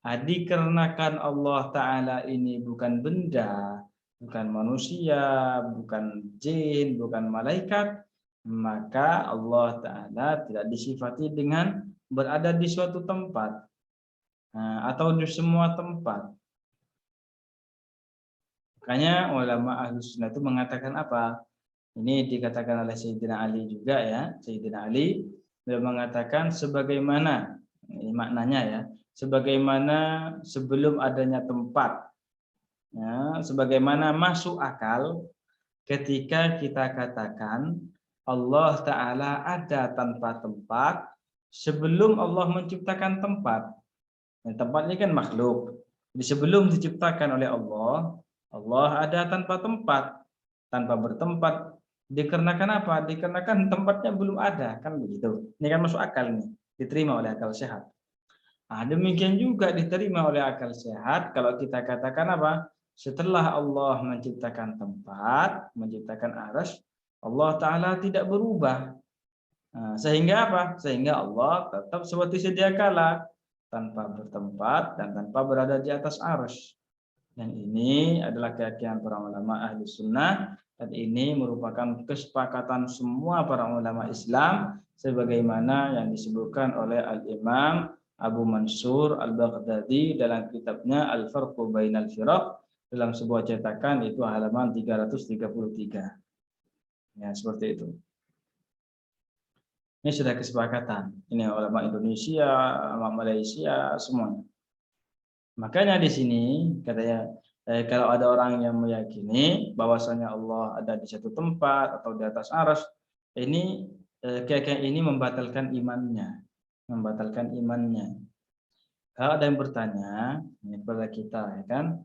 Dikarenakan Allah Ta'ala ini bukan benda, bukan manusia, bukan jin, bukan malaikat, maka Allah Ta'ala tidak disifati dengan berada di suatu tempat. Atau di semua tempat. Makanya ulama Ahlus Sunnah itu mengatakan apa? Ini dikatakan oleh Sayyidina Ali juga, ya. Sayyidina Ali beliau mengatakan sebagaimana, ini maknanya ya, sebagaimana sebelum adanya tempat, ya, sebagaimana masuk akal ketika kita katakan Allah Ta'ala ada tanpa tempat sebelum Allah menciptakan tempat. Tempat ini kan makhluk. Jadi sebelum diciptakan oleh Allah, Allah ada tanpa tempat, tanpa bertempat. Dikarenakan apa? Dikarenakan tempatnya belum ada, kan begitu. Ini kan masuk akal nih, diterima oleh akal sehat. Demikian juga diterima oleh akal sehat kalau kita katakan apa? Setelah Allah menciptakan tempat, menciptakan arsy, Allah Ta'ala tidak berubah. Sehingga apa? Sehingga Allah tetap seperti sedia kala, tanpa bertempat dan tanpa berada di atas arsy. Dan ini adalah keyakinan para ulama ahli sunnah, dan ini merupakan kesepakatan semua para ulama Islam sebagaimana yang disebutkan oleh Al-Imam Abu Mansur Al-Baghdadi dalam kitabnya Al-Farqu Bainal Firaq dalam sebuah cetakan itu halaman 333. Ya, seperti itu. Ini sudah kesepakatan. Ini ulama Indonesia, ulama Malaysia, semuanya. Makanya di sini katanya kalau ada orang yang meyakini bahwasanya Allah ada di satu tempat atau di atas arsy, ini keyakinan ini membatalkan imannya, membatalkan imannya. Kalau ada yang bertanya kepada kita, ya kan,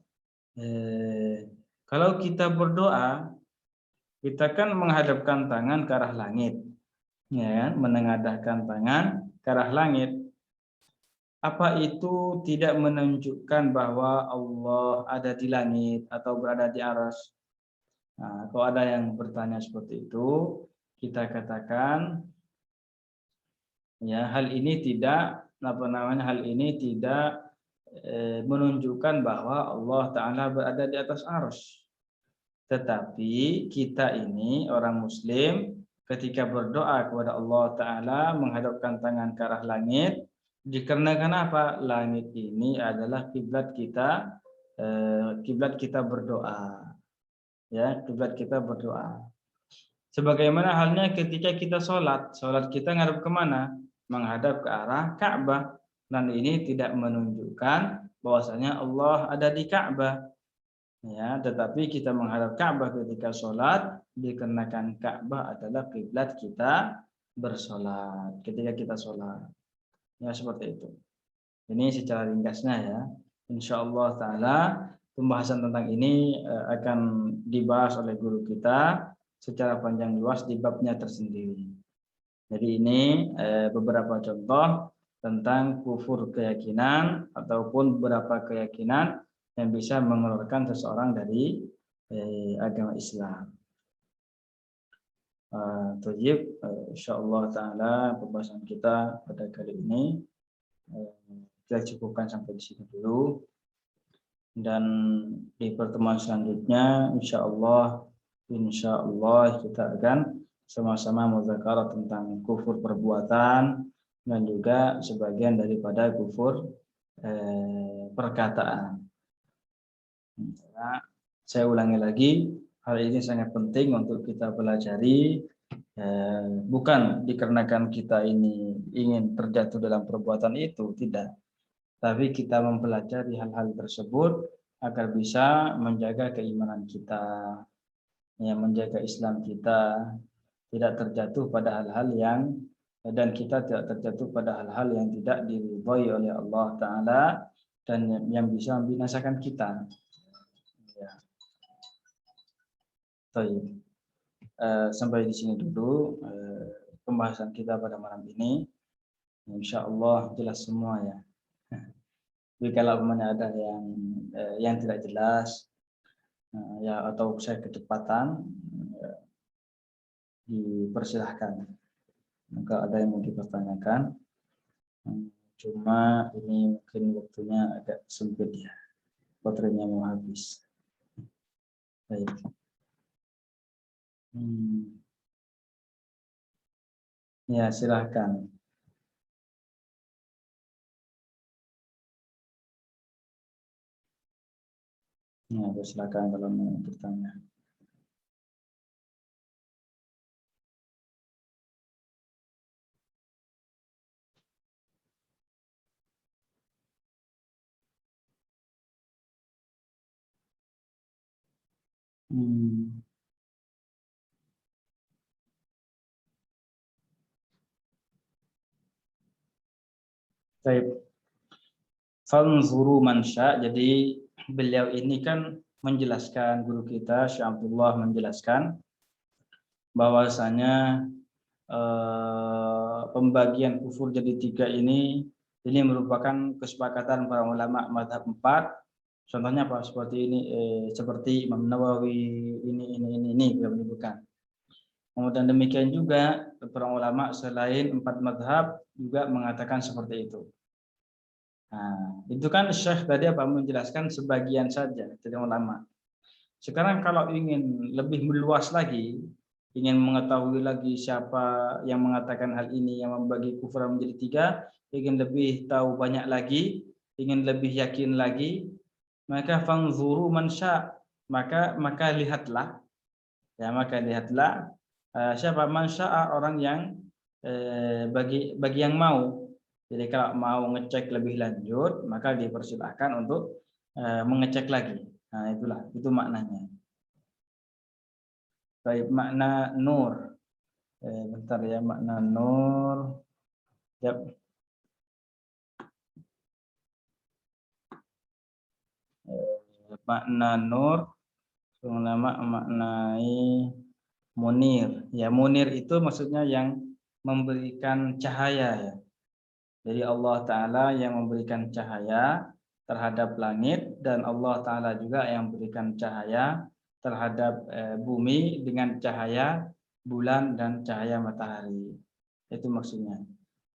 kalau kita berdoa, kita kan menghadapkan tangan ke arah langit, ya kan, menengadahkan tangan ke arah langit. Apa itu tidak menunjukkan bahwa Allah ada di langit atau berada di arsy? Nah, kalau ada yang bertanya seperti itu, kita katakan ya hal ini tidak hal ini tidak menunjukkan bahwa Allah Ta'ala berada di atas arsy. Tetapi kita ini orang Muslim ketika berdoa kepada Allah Ta'ala menghadapkan tangan ke arah langit, dikarenakan apa? Langit ini adalah kiblat kita berdoa. Ya, kiblat kita berdoa. Sebagaimana halnya ketika kita sholat kita ngadap kemana? Menghadap ke arah Ka'bah. Dan ini tidak menunjukkan bahwasanya Allah ada di Ka'bah. Ya, tetapi kita menghadap Ka'bah ketika sholat dikarenakan Ka'bah adalah kiblat kita bersolat ketika kita sholat. Ya, seperti itu. Ini secara ringkasnya ya. Insya Allah Ta'ala pembahasan tentang ini akan dibahas oleh guru kita secara panjang luas di babnya tersendiri. Jadi ini beberapa contoh tentang kufur keyakinan ataupun beberapa keyakinan yang bisa mengeluarkan seseorang dari agama Islam. Insyaallah Ta'ala pembahasan kita pada kali ini kita cukupkan sampai di sini dulu. Dan di pertemuan selanjutnya insya Allah kita akan sama-sama muzakarah tentang kufur perbuatan dan juga sebagian daripada kufur perkataan. Nah, saya ulangi lagi, hal ini sangat penting untuk kita pelajari, bukan dikarenakan kita ini ingin terjatuh dalam perbuatan itu, tidak. Tapi kita mempelajari hal-hal tersebut agar bisa menjaga keimanan kita, ya, menjaga Islam kita, tidak terjatuh pada hal-hal yang dan kita tidak terjatuh pada hal-hal yang tidak diridhai oleh Allah Ta'ala dan yang bisa membinasakan kita. Ya. Sampai di sini dulu pembahasan kita pada malam ini. Insya Allah jelas semua ya. Jadi kalau ada yang tidak jelas ya atau saya kecepatan, dipersilahkan. Maka ada yang mau dipertanyakan, cuma ini mungkin waktunya agak sempit ya, baterainya mau habis. Baik. Ya silahkan. Ya, silakan kalau mau bertanya. Baik. Fanzuru man sya'. Jadi beliau ini kan menjelaskan, guru kita Syekh Abdullah menjelaskan bahwasanya pembagian kufur jadi 3 ini merupakan kesepakatan para ulama mazhab 4. Contohnya apa? Seperti ini, seperti Imam Nawawi ini beliau menyebutkan. Kemudian demikian juga para ulama selain 4 mazhab juga mengatakan seperti itu. Nah, itu kan Syekh tadi apa menjelaskan sebagian saja dari ulama. Sekarang kalau ingin lebih meluas lagi, ingin mengetahui lagi siapa yang mengatakan hal ini, yang membagi kufur menjadi 3, ingin lebih tahu banyak lagi, ingin lebih yakin lagi, maka fanzuru man sya', maka lihatlah siapa man sya'a, orang yang bagi yang mau. Jadi kalau mau ngecek lebih lanjut, maka dipersilahkan untuk mengecek lagi. Nah, itu maknanya. Baik, makna nur. Bentar ya, makna nur. Yap. Makna nur, ulama maknai munir. Ya, munir itu maksudnya yang memberikan cahaya ya. Jadi Allah Ta'ala yang memberikan cahaya terhadap langit, dan Allah Ta'ala juga yang memberikan cahaya terhadap bumi dengan cahaya bulan dan cahaya matahari. Itu maksudnya.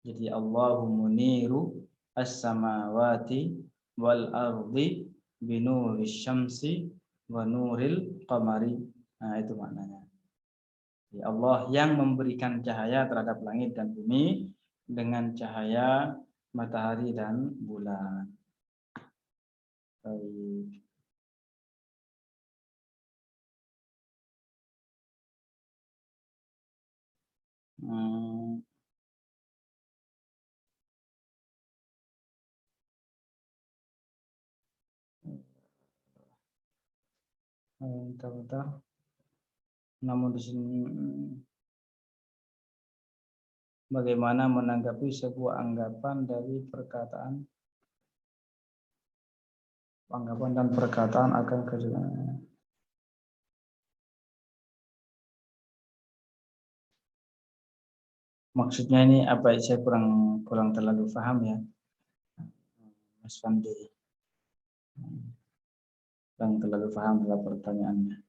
Jadi Allahu muniru as-samawati wal ardi binuris syamsi wa nuril qamari. Nah, itu maknanya. Jadi Allah yang memberikan cahaya terhadap langit dan bumi dengan cahaya matahari dan bulan. Baik. Bentar. Namun di sini bagaimana menanggapi sebuah anggapan dan perkataan akan kejadian. Maksudnya ini apa? Saya kurang terlalu paham ya, Mas Fandi. Kurang terlalu paham dalam pertanyaannya.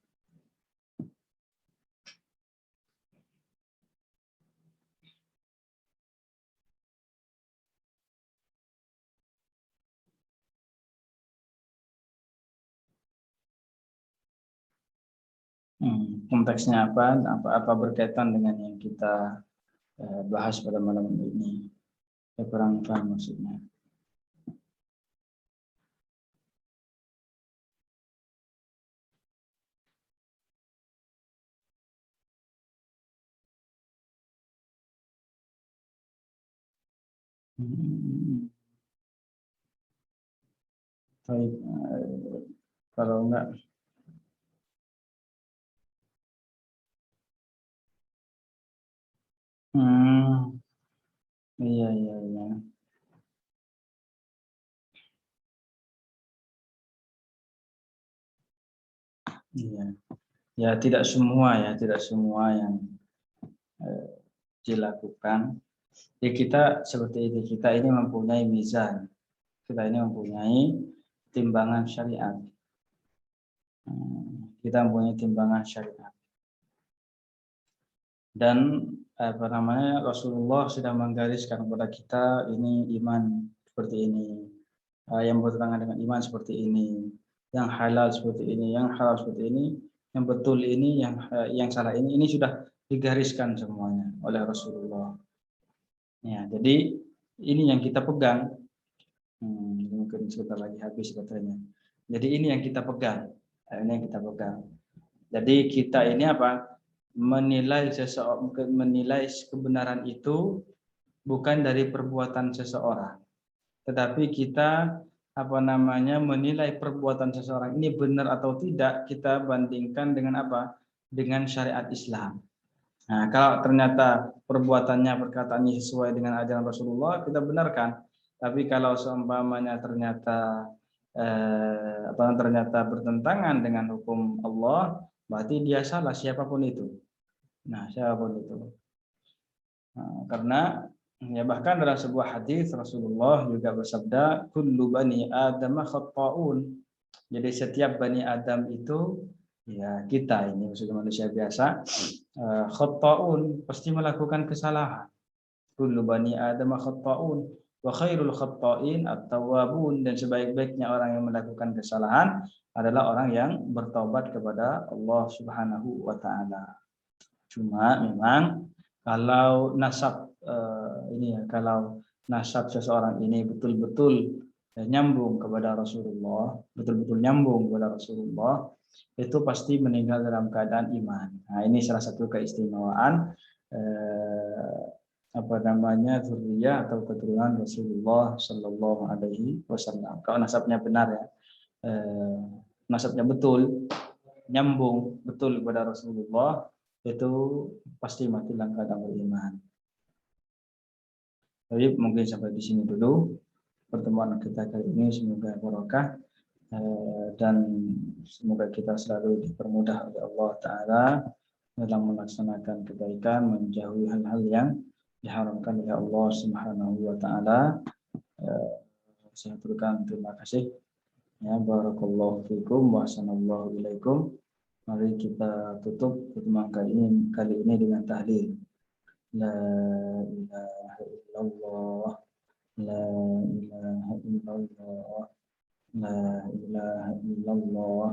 Konteksnya apa berkaitan dengan yang kita bahas pada malam ini. Saya kurang paham maksudnya. Baik, kalau enggak, iya. Iya. Ya tidak semua yang dilakukan. Ya kita seperti ini, kita ini mempunyai mizan, kita ini mempunyai timbangan syariat. Kita mempunyai timbangan syariat. Dan Rasulullah sudah menggariskan kepada kita ini iman seperti ini, yang bertentangan dengan iman seperti ini, yang halal seperti ini, yang haram seperti ini, yang betul ini, yang salah ini sudah digariskan semuanya oleh Rasulullah. Ya, jadi ini yang kita pegang. Mungkin sebentar lagi habis katanya. Jadi ini yang kita pegang. Jadi kita ini apa? Menilai kebenaran itu bukan dari perbuatan seseorang, tetapi kita menilai perbuatan seseorang ini benar atau tidak, kita bandingkan dengan apa? Dengan syariat Islam. Nah, kalau ternyata perbuatannya, perkataannya sesuai dengan ajaran Rasulullah, kita benarkan. Tapi kalau seumpamanya ternyata bertentangan dengan hukum Allah, berarti dia salah, siapapun itu. Nah, karena ya bahkan dalam sebuah hadis Rasulullah juga bersabda, kullu bani Adam khata'un. Jadi setiap bani Adam itu, ya kita ini maksudnya manusia biasa, khata'un, pasti melakukan kesalahan. Kullu bani Adam khata'un wa khairul khata'in at-tawwabun, dan sebaik-baiknya orang yang melakukan kesalahan adalah orang yang bertaubat kepada Allah Subhanahu wa taala. Cuma memang kalau kalau nasab seseorang ini betul-betul nyambung kepada Rasulullah, itu pasti meninggal dalam keadaan iman. Nah, ini salah satu keistimewaan zuriyah atau keturunan Rasulullah Shallallahu Alaihi Wasallam. Kalau nasabnya benar ya, nasabnya betul, nyambung betul kepada Rasulullah, itu pasti mati dalam keadaan beriman. Jadi mungkin sampai di sini dulu pertemuan kita kali ini, semoga barokah dan semoga kita selalu dipermudah oleh Allah Ta'ala dalam melaksanakan kebaikan, menjauhi hal-hal yang diharamkan oleh Allah Subhanahu wa taala. Saya aturkan terima kasih. Ya, barakallahu fikum wa sanallahu ilaikum. Mari kita tutup pertemuan kali ini dengan tahlil. La ilaha illallah, la ilaha illallah, la ilaha illallah.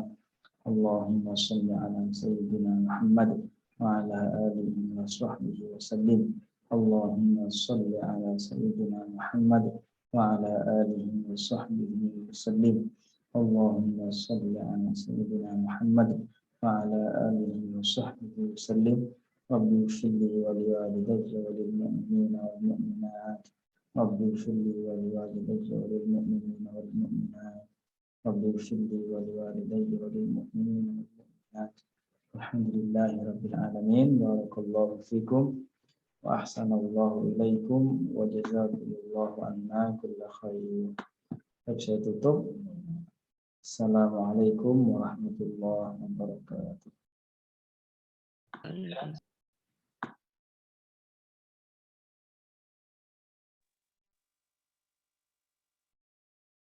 Allahumma salli ala sayyidina Muhammad wa ala alihi wa sahbihi wa sallim. Allahumma salli ala sayyidina Muhammad wa ala alihi wa sahbihi wa sallim. Allahumma salli ala sayyidina Muhammad wa ala alihi wa sahbihi wa sallim. Rabbi ighfirli wa liwalidayya wa lil mu'minina wal mu'minat. Rabbi ighfirli wa liwalidayya wa lil mu'minina wal mu'minat. Rabbi ighfirli wa liwalidayya wa lil mu'minina wal mu'minat. Alhamdulillahi rabbil alamin. Barakallahu fikum wa ahsanallahu ilaikum wa jazakumullahu anna kulla khair. Saya tutup. Assalamualaikum warahmatullahi wabarakatuh.